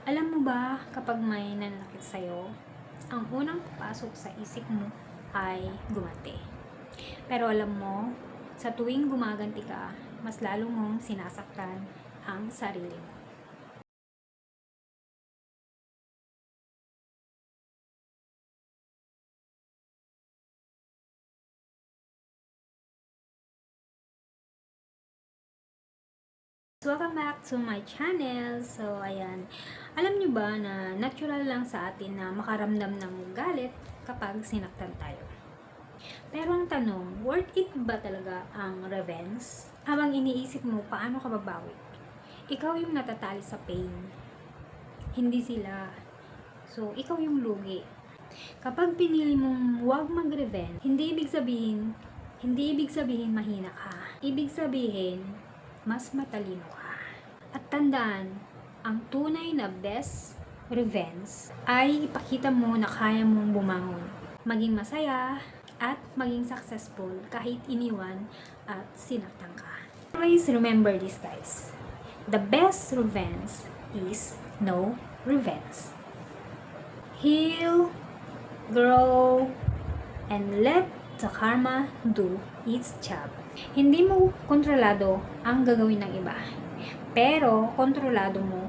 Alam mo ba, kapag may nananakit sa'yo, ang unang papasok sa isip mo ay gumanti. Pero alam mo, sa tuwing gumaganti ka, mas lalo mong sinasaktan ang sarili mo. Welcome back to my channel. So, ayan. Alam nyo ba na natural lang sa atin na makaramdam ng galit kapag sinaktan tayo? Pero ang tanong, worth it ba talaga ang revenge? Habang iniisip mo paano ka babawi, ikaw yung natatali sa pain. Hindi sila. So, ikaw yung lugi. Kapag pinili mong huwag mag-revenge, hindi ibig sabihin mahina ka. Ibig sabihin, mas matalino ka. At tandaan, ang tunay na best revenge ay ipakita mo na kaya mong bumangon, maging masaya, at maging successful kahit iniwan at sinaktan ka. Always remember this, guys. The best revenge is no revenge. Heal, grow, and let the karma do its job. Hindi mo kontrolado ang gagawin ng iba, pero kontrolado mo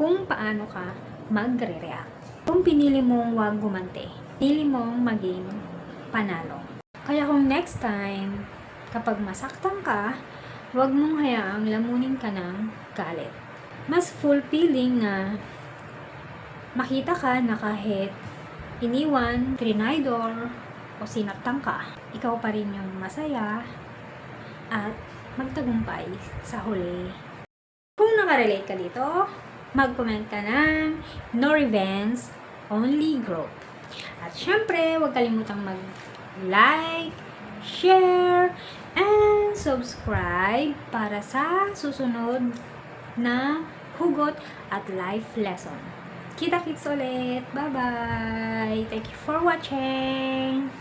kung paano ka magre-react. Kung pinili mong huwag gumanti, pinili mong maging panalo. Kaya kung next time, kapag masaktan ka, huwag mong hayaang lamunin ka ng galit. Mas fulfilling na makita ka na kahit iniwan, trinidor, o sinaktan ka, ikaw pa rin yung masaya at magtagumpay sa huli. Kung nakarelate ka dito, mag-comment ka ng no revenge, only growth. At syempre, huwag kalimutang mag-like, share, and subscribe para sa susunod na hugot at life lesson. Kita-kits ulit. Bye-bye. Thank you for watching.